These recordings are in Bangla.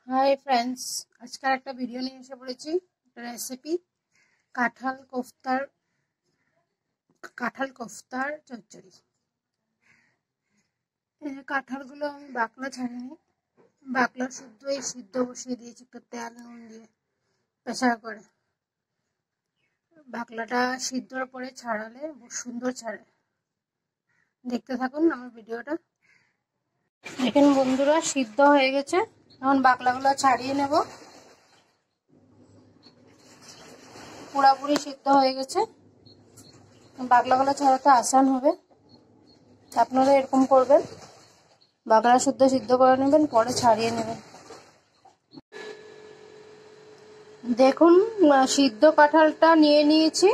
হাই ফ্রেন্ডস, আজকাল একটা ভিডিও নিয়ে এসে পড়েছি। একটা রেসিপি কাঁঠাল কোফতার চচ্চড়ি। এই যে কাঁঠালগুলো আমি বাকলা ছাড়িনি, বাকলা সিদ্ধ বসিয়ে দিয়েছি একটু তেল নুন দিয়ে প্রেসার করে। বাকলাটা সিদ্ধর পরে ছাড়ালে খুব সুন্দর ছাড়ে। দেখতে থাকুন আমার ভিডিওটা। দেখেন বন্ধুরা, সিদ্ধ হয়ে গেছে। এখন বাকলাগুলো ছাড়িয়ে নেব। পুরাপুরি সিদ্ধ হয়ে গেছে। বাকলাগুলো ছাড়াতে আসান হবে, আপনারা এরকম করবেন। বাকলা সিদ্ধ করে নেবেন, পরে ছাড়িয়ে নেবেন। দেখুন, সিদ্ধ কাঁঠালটা নিয়ে নিয়েছি।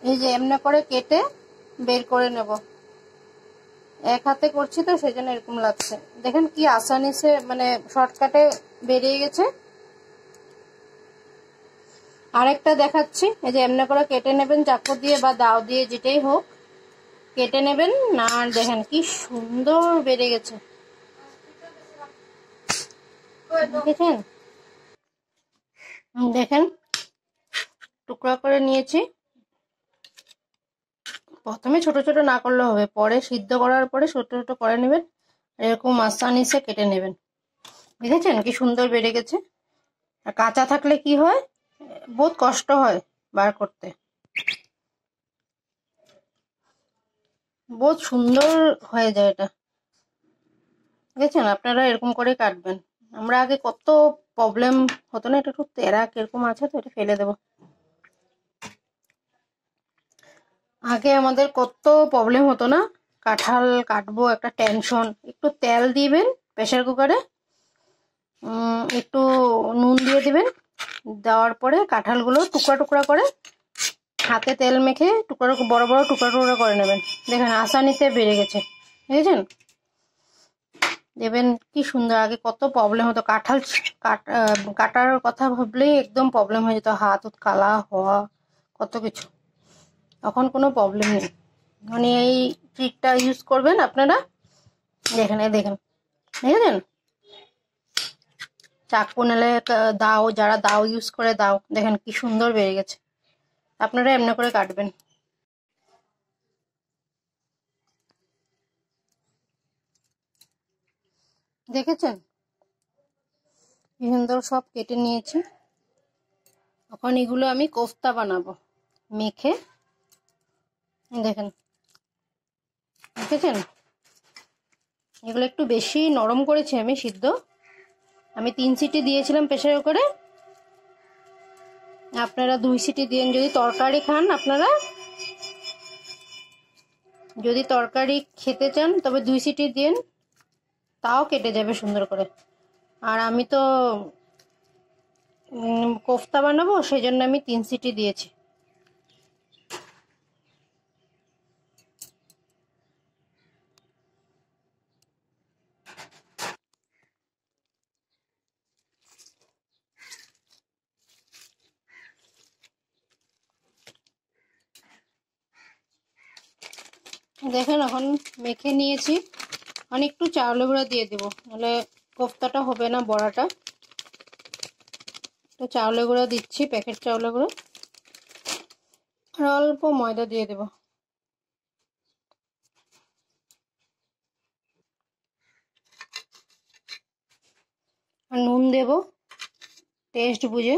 এই যে এমনি করে কেটে বের করে নেব। এক হাতে করছি তো সেই জন্য এরকম লাগছে। দেখেন কি আসানি সে মানে শর্টকাটে বেরিয়ে গেছে। আরেকটা দেখাচ্ছি। এই যে এমনি করে কেটে নেবেন, চাকু দিয়ে বা দাও দিয়ে, যেটাই হোক কেটে নেবেন। না দেখেন কি সুন্দর বেরিয়ে গেছে, দেখেন। দেখেন টুকরা করে নিয়েছি। প্রথমে ছোট ছোট না করলে হবে, পরে সিদ্ধ করার পরে ছোট ছোট করে নেবেন। এরকম আসানিসে কেটে নেবেন। বুঝেছেন কি সুন্দর বেড়ে গেছে। আর কাঁচা থাকলে কি হয়, বহুত কষ্ট হয় বার করতে। বহুত সুন্দর হয়ে যায় এটা। বুঝেছেন, আপনারা এরকম করে কাটবেন। আমরা আগে কত প্রবলেম হতো না। এটা একটু তেরা কিরকম আছে তো এটা ফেলে দেবো। আগে আমাদের কত প্রবলেম হতো না, কাঁঠাল কাটবো একটা টেনশন। একটু তেল দিবেন প্রেসার কুকারে, একটু নুন দিয়ে দিবেন। দেওয়ার পরে কাঁঠালগুলো টুকরা টুকরা করে হাতে তেল মেখে বড় বড় টুকরা টুকরা করে নেবেন। দেখেন আসানিতে বেড়ে গেছে, বুঝেছেন। দেবেন কি সুন্দর। আগে কত প্রবলেম হতো, কাঁঠাল কাটার কথা ভাবলেই একদম প্রবলেম হয়ে যেত, হাত কালা হওয়া কত কিছু। এখন কোনো প্রবলেম নেই। মানে এই ট্রিকটা ইউজ করবেন আপনারা। দেখেন দেখেছেন, চাকু নালে দাও, যারা দাও ইউজ করে দাও, দেখেন কি সুন্দর বেড়ে গেছে। আপনারা এমনি করে কাটবেন। দেখেছেন কি সুন্দর সব কেটে নিয়েছি। এখন এগুলো আমি কোফতা বানাবো মেখে। দেখেন, দেখেছেন এগুলো একটু বেশি নরম করেছি আমি সিদ্ধ। আমি 3 সিটি দিয়েছিলাম প্রেসার কুকারে, আপনারা 2 সিটি দিন। যদি তরকারি খান, আপনারা যদি তরকারি খেতে চান তবে 2 সিটি দিন, তাও কেটে যাবে সুন্দর করে। আর আমি তো কোফতা বানাবো সেই জন্য আমি 3 সিটি দিয়েছি। দেখেন এখন মেখে নিয়েছি। একটু চাউলের গুঁড়া দিয়ে দেবো, নাহলে কোফতাটা হবে না বড়াটা। তো চাউলের গুঁড়া দিচ্ছি, প্যাকেট চাউলের গুঁড়ো। আর অল্প ময়দা দিয়ে দেবো। আর নুন দেব টেস্ট বুঝে।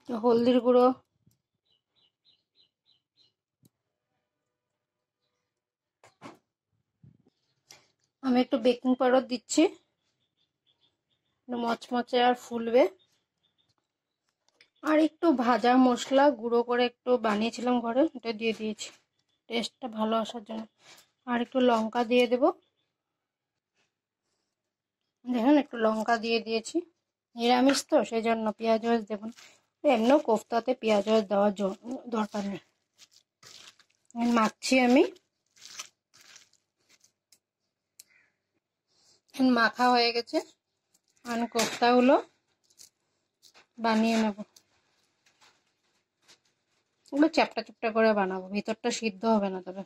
হলদির গুঁড়ো, আমি একটু বেকিং পাউডার দিচ্ছি, মচমচে আর ফুলবে। আর একটু ভাজা মশলা গুঁড়ো করে একটু বানিয়েছিলাম ঘরে, এটা দিয়ে দিয়েছি টেস্টটা ভালো আসার জন্য। আর একটু লঙ্কা দিয়ে দেব। দেখেন একটু লঙ্কা দিয়ে দিয়েছি। নিরামিষ তো সেই জন্য পেঁয়াজ দেব না। এমনিও কোফতাতে পেঁয়াজ দেওয়ার দরকার নেই। মাখছি আমি। মাখা হয়ে গেছে, আর কোফতাগুলো বানিয়ে নেব। ওগুলো চ্যাপটা চ্যাপটা করে বানাবো, ভিতরটা সিদ্ধ হবে না তবে।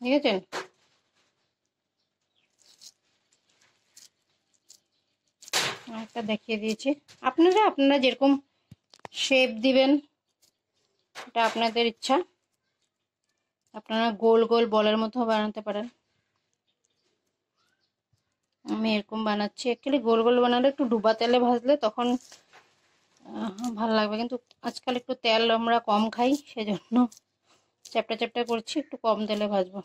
দেখেছেন? একটা দেখিয়ে দিয়েছি। আপনারা যেরকম শেপ দিবেন এটা আপনাদের ইচ্ছা। আপনারা গোল গোল বলের মতো বানাতে পারেন। আমি এরকম বানাচ্ছি। অ্যাকচুয়ালি গোল গোল বানালে একটু ডুবা তেলে ভাজলে তখন ভালো লাগবে, কিন্তু আজকাল একটু তেল আমরা কম খাই, সেজন্য চ্যাপটা চ্যাপটা করছি, একটু কম তেলে ভাজবো।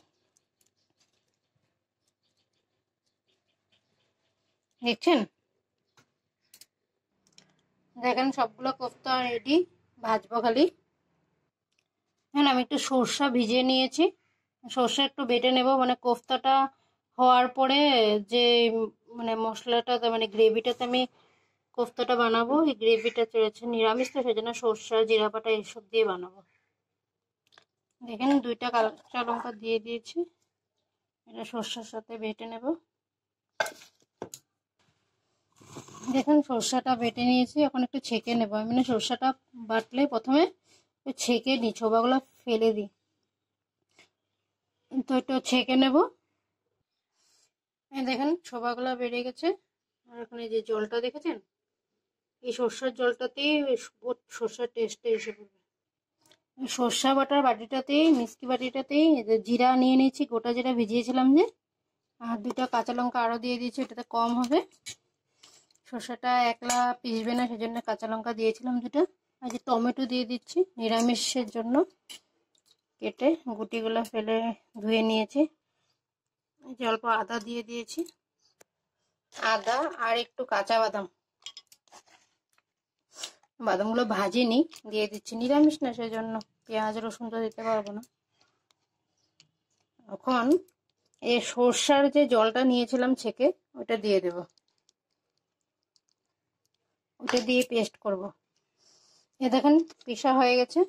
দেখছেন? দেখেন সবগুলো কোফতা রেডি, ভাজবো খালি। হ্যাঁ, আমি একটু সর্ষা ভিজিয়ে নিয়েছি, সর্ষা একটু বেটে নেব, মানে কোফতাটা হওয়ার পরে যে মানে মশলাটা মানে গ্রেভিটাতে আমি কোফতাটা বানাবো, এই গ্রেভিটা চলেছে নিরামিষ তো সেজন্য সর্ষা জিরা বাটা এইসব দিয়ে বানাবো। দেখেন 2টা কাঁচা লঙ্কা দিয়ে দিয়েছি, এটা সর্ষার সাথে বেটে নেব। দেখুন সর্ষাটা বেটে নিয়েছি, এখন একটু ছেঁকে নেব। আমি মানে সর্ষাটা বাটলে প্রথমে ছেঁকে নিই, ছোবাগুলো ফেলে দিই, তো একটু ছেঁকে নেব। দেখেন ছোবাগুলো বেড়ে গেছে, আর এখন এই যে জলটা দেখেছেন, এই সর্ষার জলটাতেই সর্ষার টেস্টটা এসে পড়বে। সর্ষা বাটার বাটিটাতেই, মিষ্টি বাটিটাতেই জিরা নিয়ে নিয়েছি, গোটা জিরা ভিজিয়েছিলাম যে, আর 2টা কাঁচা লঙ্কা আরও দিয়ে দিয়েছি, এটাতে কম হবে। সর্ষাটা একলা পিসবে না, সেজন্য কাঁচা লঙ্কা দিয়েছিলাম 2টা। আর যে টমেটো দিয়ে দিচ্ছি নিরামিষের জন্য, কেটে গুটিগুলো ফেলে ধুয়ে নিয়েছি। এই যে অল্প আদা দিয়ে দিয়েছি, আদা আর একটু কাঁচা বাদাম, বাদামগুলো ভাজিনি, দিয়ে দিচ্ছি, নিরামিষ না সেজন্য পেঁয়াজ রসুন তো দিতে পারবো না। এখন এই সর্ষার যে জলটা নিয়েছিলাম ছেঁকে, ওটা দিয়ে দেব, ওটা দিয়ে পেস্ট করব। এ দেখেন পিসা হয়ে গেছে,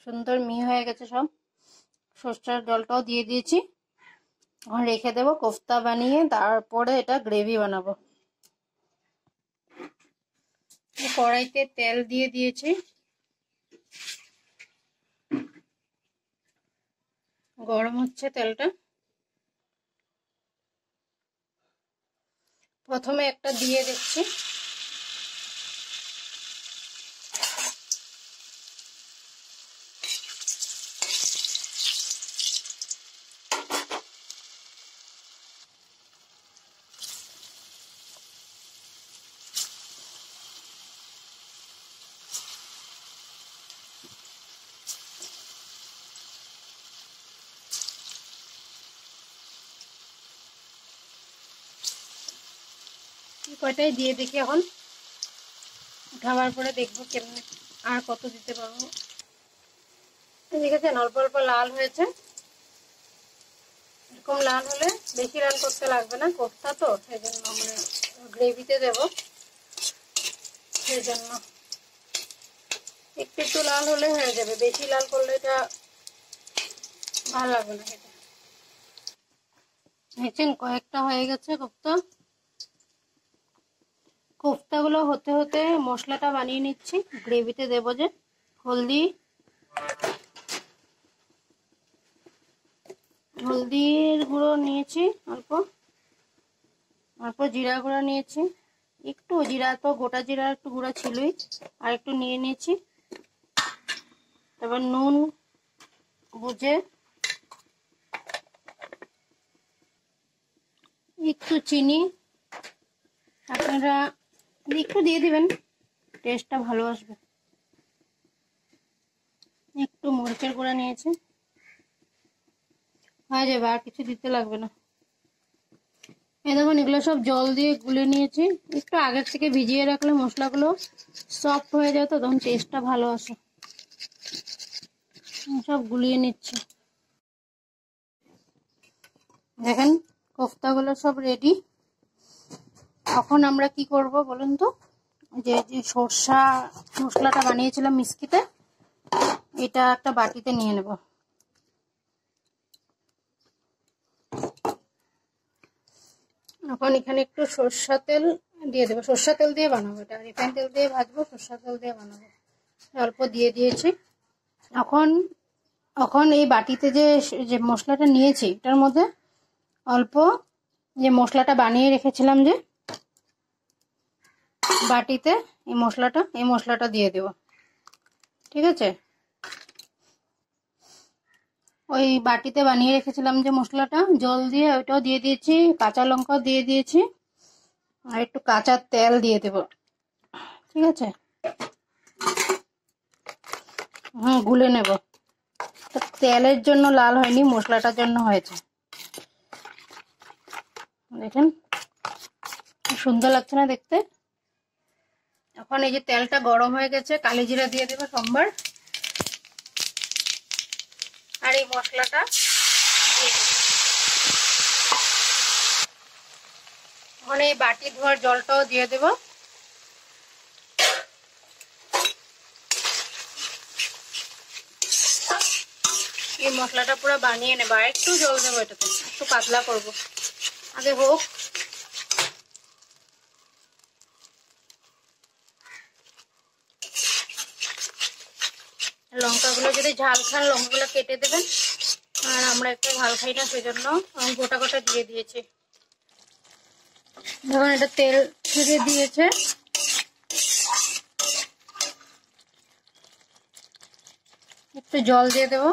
সুন্দর মিহি হয়ে গেছে সব। সর্ষার জলটাও দিয়ে দিয়েছি, এখন রেখে দেবো কোফতা বানিয়ে, তারপরে এটা গ্রেভি বানাবো। কড়াইতে তেল দিয়ে দিয়েছি, গরম হচ্ছে তেলটা। প্রথমে একটা দিয়ে দিচ্ছি, কয়টাই দিয়ে দেখি, এখন উঠাবার পরে দেখবো কেমন আর কত দিতে পারবো। দেখেছেন অল্প অল্প লাল হয়েছে, এরকম লাল হলে, বেশি লাল করতে লাগবে না, কোফতা তো সেজন্য মানে গ্রেভিতে দেব, সেজন্য একটু একটু লাল হলে হয়ে যাবে, বেশি লাল করলে এটা ভালো লাগবে না খেতে। দেখছেন কয়েকটা হয়ে গেছে কোফতা। কোফতাগুলো হতে হতে মশলাটা বানিয়ে নিচ্ছি, গ্রেভিতে দেবো যে হলদির গুঁড়ো নিয়েছি, অল্প অল্প জিরা গুঁড়ো নিয়েছি, একটু জিরা, তো গোটা জিরা একটু গুঁড়া ছিলই, আর একটু নিয়ে নিয়েছি। তারপর নুন বুঝে, একটু চিনি আপনারা একটু দিয়ে দিবেন, টেস্টটা ভালো আসবে। একটু মরিচের গুঁড়া নিয়েছি, হয়ে যাবে, আর কিছু দিতে লাগবে না। এই দেখুন এগুলো সব জল দিয়ে গুলে নিয়েছি, একটু আগের থেকে ভিজিয়ে রাখলে মশলাগুলো সফট হয়ে যায়, তো তখন টেস্টটা ভালো আসে। সব গুলিয়ে নিচ্ছি। দেখেন কোফতাগুলো সব রেডি। এখন আমরা কি করব বলুন তো, যে যে সর্ষা মশলাটা বানিয়েছিলাম মিষ্টিতে, এটা একটা বাটিতে নিয়ে নেব। এখন এখানে একটু সরষা তেল দিয়ে দেবো, সরষা তেল দিয়ে বানাবো, এটা রিফাইন তেল দিয়ে ভাজবো, সরষা তেল দিয়ে বানাবো, অল্প দিয়ে দিয়েছি। এখন এখন এই বাটিতে যে যে মশলাটা নিয়েছি এটার মধ্যে অল্প যে মশলাটা বানিয়ে রেখেছিলাম যে বাটিতে এই মশলাটা দিয়ে দেব। ঠিক আছে, ওই বাটিতে বানিয়ে রেখেছিলাম যে মশলাটা জল দিয়ে ওইটাও দিয়ে দিয়েছি, কাঁচা লঙ্কা দিয়ে দিয়েছি আর একটু কাঁচা তেল দিয়ে দেব। ঠিক আছে, গুলে নেব। তেলের জন্য লাল হয়নি, মশলাটার জন্য হয়েছে। দেখেন সুন্দর লাগছে না দেখতে। এখন এই যে তেলটা গরম হয়ে গেছে, কালি জিরা দিয়ে দেবো সোমবার আর এই মশলাটা এখন এই বাটি ধোয়ার জলটাও দিয়ে দেব। এই মশলাটা পুরো বানিয়ে নেব, আর একটু জল দেবো, এটাতে একটু পাতলা করব। আগে হোক, লঙ্কাগুলো যদি ঝাল খান লঙ্কাগুলো কেটে দেবেন, আর আমরা একটু ঝাল খাই না সেজন্য গোটা গোটা দিয়ে দিয়েছি। ধরুন এটা তেল ছেড়ে দিয়েছে, একটু জল দিয়ে দেবো।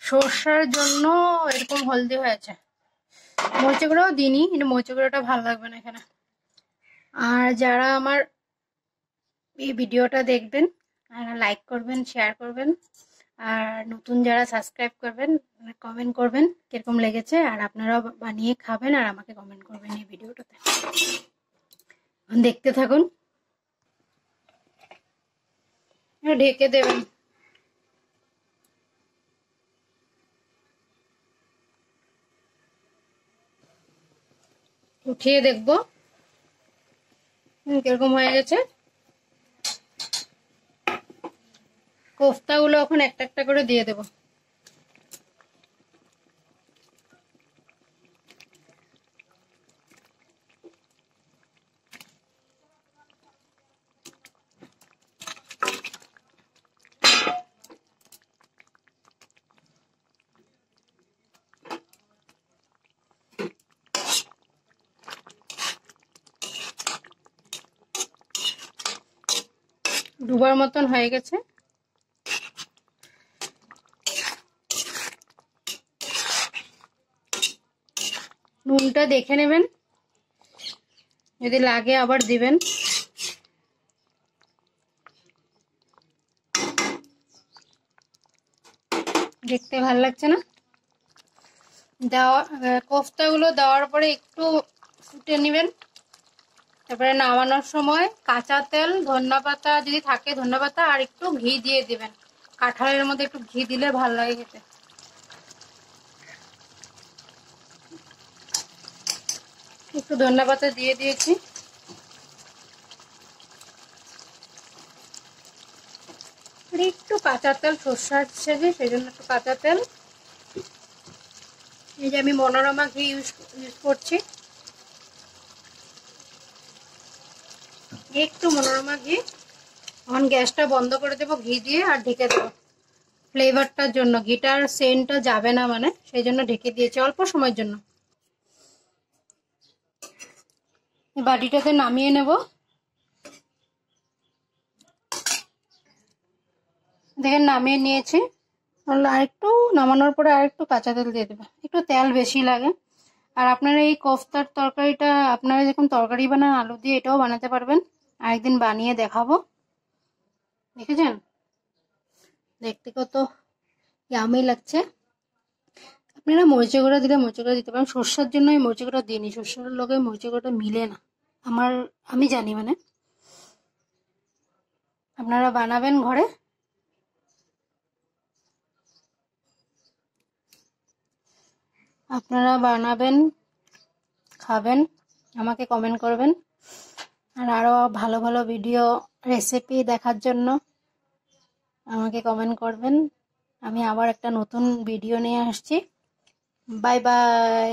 সর্ষার জন্য এরকম হলদি হয়েছে, মরিচে গুঁড়োও দিইনি, কিন্তু মরিচে গুঁড়োটা ভালো লাগবে না এখানে। আর যারা আমার এই ভিডিওটা দেখবেন লাইক করবেন, শেয়ার করবেন, আর নতুন যারা সাবস্ক্রাইব করবেন, কমেন্ট করবেন কিরকম লেগেছে, আর আপনারাও বানিয়ে খাবেন আর আমাকে কমেন্ট করবেন এই ভিডিওটাতে। দেখতে থাকুন, ঢেকে দেবেন। উঠিয়ে দেখবো কিরকম হয়ে গেছে। কোফতাগুলো এখন একটা একটা করে দিয়ে দেব। ডুবার মতন হয়ে গেছে। নুনটা দেখে নেবেন, যদি লাগে আবার দিবেন। দেখতে ভালো লাগছে না? দেওয়া কোফতাগুলো দেওয়ার পরে একটু ফুটে নেবেন, তারপরে নামানোর সময় কাঁচা তেল, ধনেপাতা যদি থাকে ধনেপাতা, আর একটু ঘি দিয়ে দিবেন। কাঁঠালের মধ্যে একটু ঘি দিলে ভালো লাগে খেতে। একটু ধনেপাতা দিয়ে দিয়েছি, একটু কাঁচা তেল, সর্ষে হিসেবে সেই জন্য একটু কাঁচা তেল। এই যে আমি মনোরমা ঘি ইউজ করছি, একটু মনোরমা ঘি। এখন গ্যাসটা বন্ধ করে দেবো ঘি দিয়ে, আর ঢেকে দেবো ফ্লেভারটার জন্য। ঘিটার সেন্টটা যাবে না মানে, সেই জন্য ঢেকে দিয়েছি অল্প সময়ের জন্য। বাটিটাতে নামিয়ে নেব। দেখেন নামিয়ে নিয়েছি। আরেকটু নামানোর পরে আরেকটু কাঁচা তেল দিয়ে দেবে, একটু তেল বেশি লাগে। আর আপনারা এই কোফতার তরকারিটা আপনারা যখন তরকারি বানান আলু দিয়ে, এটাও বানাতে পারবেন। আরেকদিন বানিয়ে দেখাবো। দেখেছেন দেখতে কত ইয়ামি লাগছে। আপনারা মরিচে গুঁড়া দিলে মরিচে গুঁড়া দিতে পারেন, সর্ষার জন্য আমি মরিচে গুঁড়া দিইনি, সর্ষার লগে মরিচে গুঁড়াটা মিলে না আমি জানি মানে। আপনারা বানাবেন ঘরে, আপনারা বানাবেন, খাবেন, আমাকে কমেন্ট করবেন। আর আরও ভালো ভালো ভিডিও রেসিপি দেখার জন্য আমাকে কমেন্ট করবেন। আমি আবার একটা নতুন ভিডিও নিয়ে আসছি। Bye bye.